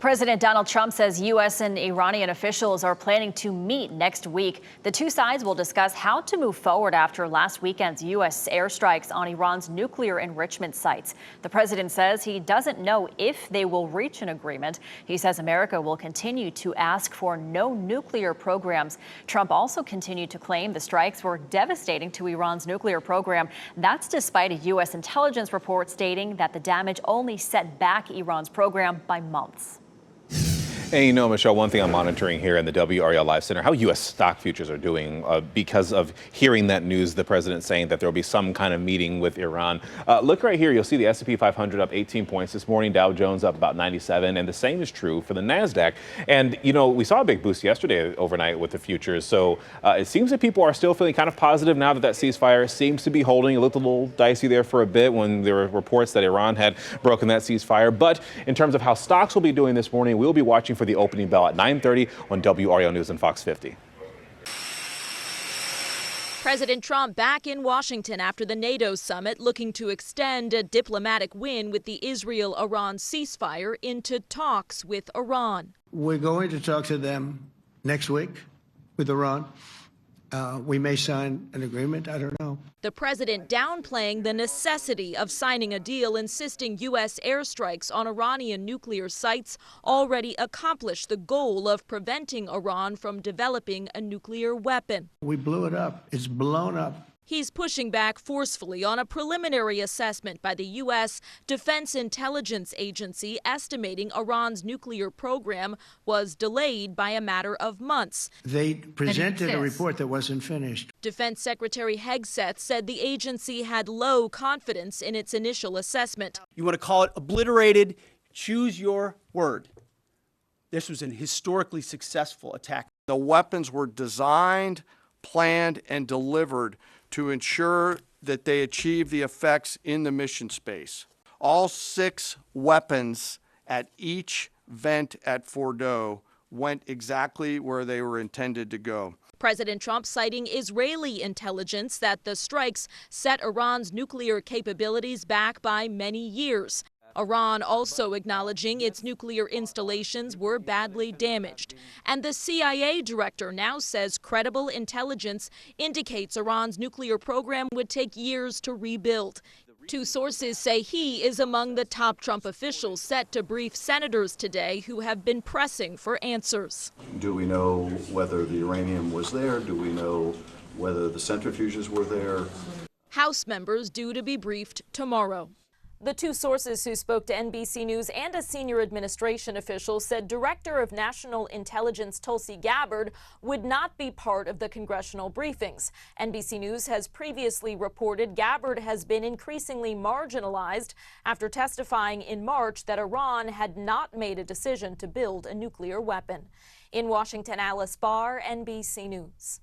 President Donald Trump says U.S. and Iranian officials are planning to meet next week. The two sides will discuss how to move forward after last weekend's U.S. airstrikes on Iran's nuclear enrichment sites. The president says he doesn't know if they will reach an agreement. He says America will continue to ask for no nuclear programs. Trump also continued to claim the strikes were devastating to Iran's nuclear program. That's despite a U.S. intelligence report stating that the damage only set back Iran's program by months. And you know, Michelle, one thing I'm monitoring here in the WRAL Live Center, how U.S. stock futures are doing because of hearing that news, the president saying that there will be some kind of meeting with Iran. Look right here. You'll see the S&P 500 up 18 points this morning, Dow Jones up about 97, and the same is true for the NASDAQ. And, you know, we saw a big boost yesterday overnight with the futures. So it seems that people are still feeling kind of positive now that that ceasefire seems to be holding. It looked a little dicey there for a bit when there were reports that Iran had broken that ceasefire. But in terms of how stocks will be doing this morning, we'll be watching for the opening bell at 9:30 on WRAL News and Fox 50. President Trump back in Washington after the NATO summit, looking to extend a diplomatic win with the Israel-Iran ceasefire into talks with Iran. We're going to talk to them next week with Iran. We may sign an agreement. I don't know. The president downplaying the necessity of signing a deal, insisting U.S. airstrikes on Iranian nuclear sites already accomplished the goal of preventing Iran from developing a nuclear weapon. We blew it up. It's blown up. He's pushing back forcefully on a preliminary assessment by the U.S. Defense Intelligence Agency estimating Iran's nuclear program was delayed by a matter of months. They presented a report that wasn't finished. Defense Secretary Hegseth said the agency had low confidence in its initial assessment. You want to call it obliterated, choose your word. This was an historically successful attack. The weapons were designed, planned, and delivered to ensure that they achieve the effects in the mission space. All 6 weapons at each vent at Fordo went exactly where they were intended to go. President Trump citing Israeli intelligence that the strikes set Iran's nuclear capabilities back by many years. Iran also acknowledging its nuclear installations were badly damaged. And the CIA director now says credible intelligence indicates Iran's nuclear program would take years to rebuild. Two sources say he is among the top Trump officials set to brief senators today who have been pressing for answers. Do we know whether the uranium was there? Do we know whether the centrifuges were there? House members due to be briefed tomorrow. The two sources who spoke to NBC News and a senior administration official said Director of National Intelligence Tulsi Gabbard would not be part of the congressional briefings. NBC News has previously reported Gabbard has been increasingly marginalized after testifying in March that Iran had not made a decision to build a nuclear weapon. In Washington, Alice Barr, NBC News.